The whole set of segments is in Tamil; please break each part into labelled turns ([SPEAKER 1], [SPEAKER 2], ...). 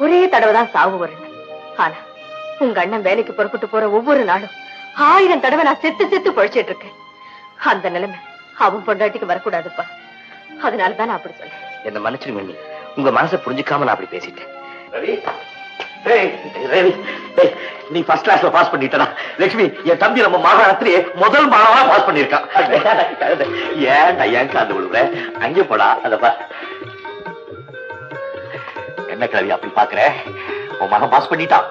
[SPEAKER 1] ஒரே தடவைதான் சாவு வரணும். ஆனா உங்க அண்ணன் வேலைக்கு புறப்பட்டு போற ஒவ்வொரு நாளும் 1000 தடவை நான் செத்து செத்து பழிச்சிட்டு இருக்கேன். அந்த நிலைமை அவன் பொண்டாட்டிக்கு வரக்கூடாதுப்பா. அதனாலதான் நான் அப்படி சொல்றேன்.
[SPEAKER 2] என்ன மன்னிச்சிருங்க அண்ணி, உங்க மனசை புரிஞ்சுக்காம நான் அப்படி பேசிட்டேன். நீ ஃபர்ஸ்ட் கிளாஸ்ல பாஸ் பண்ணிட்டா லட்சுமி, என் தம்பி நம்ம மாகாணத்திலேயே முதல் மாணவனா பாஸ் பண்ணிருக்கான். ஏன் ஏன் காந்து விடுற, அங்கே போடா. அதப்பா என்ன கல்வி அப்படி பாக்குற, உன் மகன் பாஸ் பண்ணிட்டான்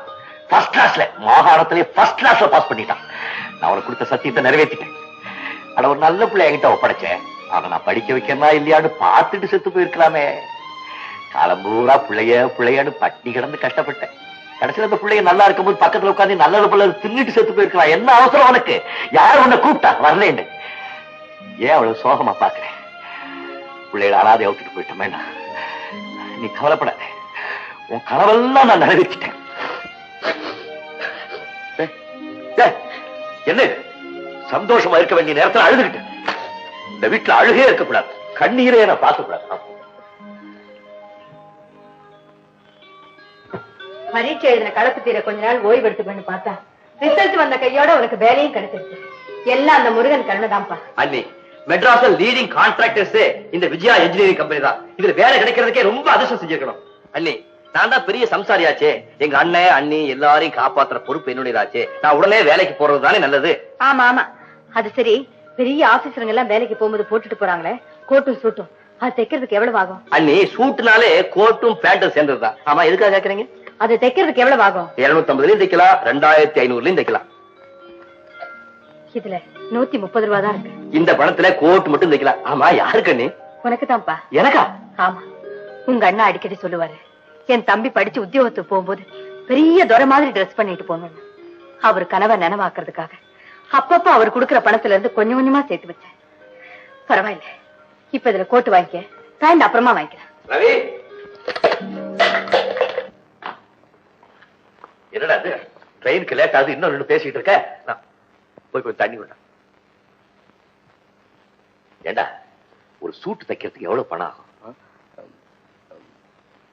[SPEAKER 2] ஃபர்ஸ்ட் கிளாஸ்ல, மாகாணத்திலேயே ஃபர்ஸ்ட் கிளாஸ்ல பாஸ் பண்ணிட்டான். நான் அவனுக்கு கொடுத்த சத்தியத்தை நிறைவேற்றிட்டேன். ஆனா ஒரு நல்ல பிள்ளை என்கிட்ட ஒப்படைச்சேன். அவனை நான் படிக்க வைக்கிறனா இல்லையான்னு பார்த்துட்டு செத்து போயிருக்கலாமே. காலம்பூரா பிள்ளையான்னு பட்டி கிடந்து கஷ்டப்பட்டேன். கடைசியில் அந்த பிள்ளைங்க நல்லா இருக்கும்போது பக்கத்துல உட்காந்து நல்ல பிள்ளை தின்னுட்டு செத்து போயிருக்கலாம். என்ன அவசரம் உனக்கு? யார் உன்னை கூப்பிட்டா வரலேன்னு? ஏன் அவ்வளவு சோகமா பாக்குறேன்? பிள்ளைகளை அனாதை அவுத்துட்டு போயிட்டோமே. நீ கவலைப்படாத, உன் கனவெல்லாம் நான் நிறைவேற்றிட்டேன். என்ன சந்தோஷமா இருக்க வேண்டிய நேரத்தில் அழுதுகிட்டு இந்த வீட்டுல அழுகே இருக்கக்கூடாது, கண்ணீரே நான் பார்க்க கூடாது.
[SPEAKER 1] பரீட்சை எழுதின கலப்பு தீர கொஞ்ச நாள் ஓய்வு எடுத்துக்கொண்டு பார்த்தா ரிசல்ட் வந்த கையோட உனக்கு வேலையும் கிடைச்சிருச்சு. எல்லாம் அந்த முருகன் கருணைதான்ப்பா.
[SPEAKER 2] அண்ணி, மெட்ராஸ்ல லீடிங் கான்ட்ராக்டர்ஸ் இந்த விஜயா இன்ஜினியரிங் கம்பெனி தான். இதுல வேலை கிடைக்கிறதுக்கே ரொம்ப அதிர்ஷ்டம் செஞ்சிருக்கணும். அண்ணி, நான் தான் பெரிய சம்சாரியாச்சே. எங்க அண்ணன் அண்ணி எல்லாரையும் காப்பாத்துற பொறுப்பு என்னுடையதாச்சே. நான் உடனே வேலைக்கு போறது தானே நல்லது.
[SPEAKER 1] ஆமா ஆமா, அது சரி. பெரிய ஆபீசருங்க எல்லாம் வேலைக்கு போகும்போது போட்டுட்டு போறாங்களே கோட்டும் சூட்டும், அது தைக்கிறதுக்கு எவ்வளவு ஆகும்?
[SPEAKER 2] அண்ணி, சூட்டுனாலே கோட்டும் பேண்ட்டும் சேர்ந்ததுதான். ஆமா, எதுக்காக கேக்குறீங்க?
[SPEAKER 1] அது தைக்கிறதுக்கு எவ்வளவு ஆகும்?
[SPEAKER 2] 250 தைக்கலாம், 2500 தைக்கலாம்.
[SPEAKER 1] இதுல 130 ரூபா தான் இருக்கு.
[SPEAKER 2] இந்த பணத்துல கோட் மட்டும் தைக்கலாம். ஆமா, யாருக்கு அண்ணி?
[SPEAKER 1] உனக்கு தான்ப்பா.
[SPEAKER 2] எனக்கா?
[SPEAKER 1] ஆமா, உங்க அண்ணா அடிக்கடி சொல்லுவாரு, என் தம்பி படிச்சு உத்தியோகத்துக்கு போகும்போது பெரிய துரை மாதிரி ட்ரெஸ் பண்ணிட்டு போகணும். அவர் கனவை நனவாக்குறதுக்காக அப்பப்ப அவர் கொடுக்கிற பணத்துல இருந்து கொஞ்சம் கொஞ்சமா சேர்த்து வச்சேன். பரவாயில்ல, இப்ப இதுல கோட்டு வாங்கிக்க, பேண்ட் அப்புறமா வாங்கிக்கிறேன்.
[SPEAKER 2] ரவி, என்னடா அது? ட்ரெயினுக்கு லேட் ஆகுது, இன்னும் 2 பேசிட்டு இருக்க. போய் கொஞ்சம் தண்ணி கொண்டா. ஏண்டா, ஒரு சூட்டு தைக்கிறதுக்கு எவ்வளவு பணம் ஆகும்?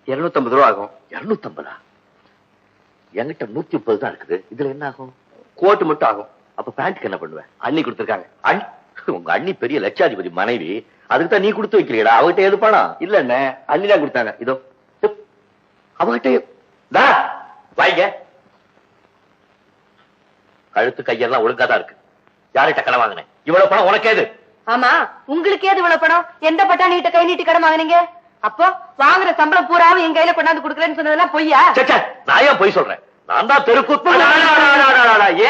[SPEAKER 2] 250 ரூபா ஆகும். 250? என்கிட்ட 130 தான் இருக்குது. இதுல என்ன ஆகும்? கோட்டு மட்டும் ஆகும். அப்ப பேண்ட்க்கு என்ன பண்ணுவேன்? அண்ணி கொடுத்துருக்காங்க. உங்க அண்ணி பெரிய லட்சாதிபதி மனைவி, அதுக்கு தான் நீ கொடுத்து வைக்கிறீடா. அவகிட்ட எது பணம் இல்ல என்ன, அண்ணி தான் கொடுத்தாங்க. இதோ அவகிட்ட வாங்க. கழுத்து கையெல்லாம் ஒழுங்கா தான் இருக்கு. யார்கிட்ட கடன் வாங்கினேன்? இவ்வளவு பணம் உனக்கு ஏது?
[SPEAKER 1] ஆமா, உங்களுக்கு ஏது இவ்வளவு பணம்? எந்த பட்டாணிகிட்ட கை நீட்டி கடன் வாங்கினீங்க? அப்போ வாங்குற சம்பளம் பூராவும் என் கையில கொண்டாந்து கொடுக்கறேன்னு சொன்னதெல்லாம் பொய்யா?
[SPEAKER 2] நான் ஏன் பொய் சொல்றேன்? நான் தான் தெருக்கூத்து.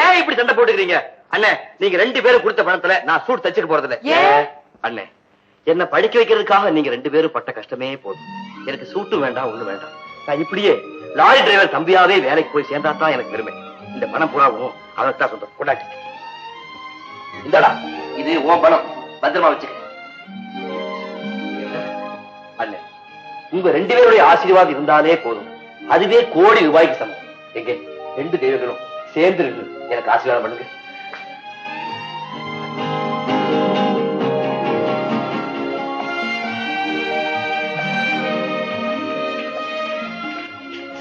[SPEAKER 2] ஏன் இப்படி சண்டை போட்டுக்கிறீங்க? அண்ணே, நீங்க 2 பேரும் கொடுத்த பணத்துல நான் சூட் தச்சுட்டு போறதில்ல. அண்ணே, என்ன படிக்க வைக்கிறதுக்காக நீங்க 2 பேரும் பட்ட கஷ்டமே போதும். எனக்கு சூட்டும் வேண்டாம், ஒண்ணு வேண்டாம். நான் இப்படியே லாரி டிரைவர் தம்பியாவே வேலைக்கு போய் சேர்ந்தாதான் எனக்கு பெருமை. இந்த பணம் பூராவும் அதைத்தான் சொந்தம். கொண்டாட்டி இந்தடா, இது உன் பணம், பத்திரமா வச்சுக்க. அண்ணே, உங்க 2 பேருடைய ஆசீர்வாதம் இருந்தாலே போதும், அதுவே கோடி ரூபாய்க்கு சமம். எங்க 2 தெய்வங்களும் சேர்ந்து எனக்கு ஆசீர்வாதம் பண்ணுங்க.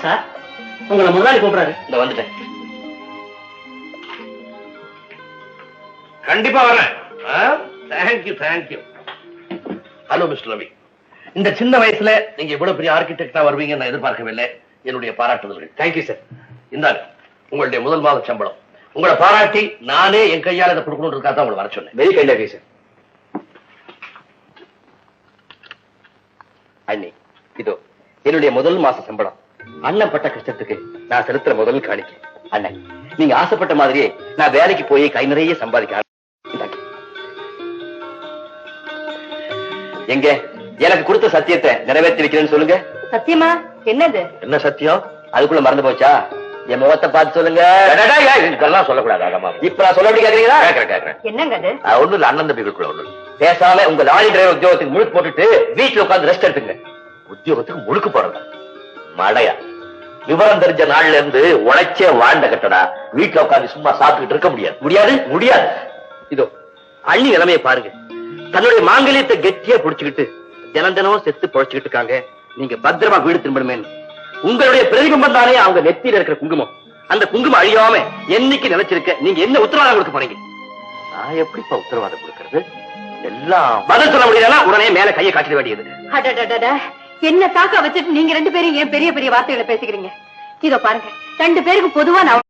[SPEAKER 3] சார், உங்களை முதலாளி கூப்பிடுறாரு.
[SPEAKER 2] இந்த வந்துட்டேன்.
[SPEAKER 4] கண்டிப்பா வரேன். Thank you thank you. Hello mister Ravi, இந்த சின்ன வயசுல நீங்க இவ்வளவு பெரிய ஆர்கிடெக்டா வருவீங்க நான் எதிர்பார்க்கவில்லை. என்னுடைய பாராட்டுதல்கள்.
[SPEAKER 2] Thank you sir.
[SPEAKER 4] இந்தாங்க உங்களுடைய முதல் மாத சம்பளம். உங்களை பாராட்டி நானே என் கையால் இதை கொடுக்கணும்னு தான் உங்களை வர சொன்னேன்.
[SPEAKER 2] Very kind of you sir. அண்ணி, இதோ என்னுடைய முதல் மாச சம்பளம். அண்ணன் பட்ட கஷ்டத்துக்கு நான் செலுத்துற முதல் காணிக்கை. அண்ணன், நீங்க ஆசைப்பட்ட மாதிரியே நான் வேலைக்கு போய் கை நிறைய சம்பாதிக்க. எங்க எனக்கு கொடுத்த சத்தியத்தை நிறைவேற்றி வைக்கிறேன்னு சொல்லுங்க.
[SPEAKER 1] சத்தியமா? என்னது?
[SPEAKER 2] என்ன சத்தியம்? அதுக்குள்ள மறந்து போச்சா? என் முகத்தை பார்த்து சொல்லுங்க. இதெல்லாம் சொல்லக்கூடாது. இப்ப நான் சொல்ல கேக்குறீங்களா? கேக்குறேன்.
[SPEAKER 1] என்னங்க அது?
[SPEAKER 2] ஒண்ணு இல்ல, அண்ணன் தம்பிகளுக்குள்ள ஒண்ணு. பேசாம உங்க லாரி டிரைவர் உத்தியோகத்துக்கு முழுக்கு போட்டுட்டு வீட்டுல உட்காந்து ரெஸ்ட் எடுத்துங்க. உத்தியோகத்துக்கு முழுக்கு போறதா? மடையா? விவரம் தெரிஞ்ச நாள்ல இருந்து உழைச்சே வாழ்ந்த கட்டடா. வீட்டுல உட்காந்து சும்மா சாப்பிட்டுட்டு இருக்க முடியாது. முடியாது. இதோ அள்ளி நிலைமையை பாருங்க. தன்னுடைய மாங்கல்யத்தை கெட்டியா புடிச்சுக்கிட்டு தினம் தினம் செத்து பொழைச்சுக்கிட்டு இருக்காங்க. நீங்க பத்திரமா வீடு திரும்பணுமே
[SPEAKER 3] உங்களுடைய பிரதிபிம்பம் தானே அவங்க நெத்தியில இருக்கிற குங்குமம். அந்த குங்குமம் அழியாம என்னைக்கு நிலைச்சிருக்க நீங்க என்ன உத்தரவாதம் கொடுக்க போறீங்க?
[SPEAKER 2] நான் எப்படிப்பா உத்தரவாதம் கொடுக்கறது? எல்லாம்
[SPEAKER 3] பதில் சொல்ல முடியலன்னா உடனே மேல கையை காட்டிட வேண்டியது.
[SPEAKER 1] அடடடடா, என்ன சாக்கா வச்சுட்டு நீங்க 2 பேரும் ஏன் பெரிய பெரிய வார்த்தைகளை பேசிக்கிறீங்க? இதோ பாருங்க, 2 பேருக்கு பொதுவா நான்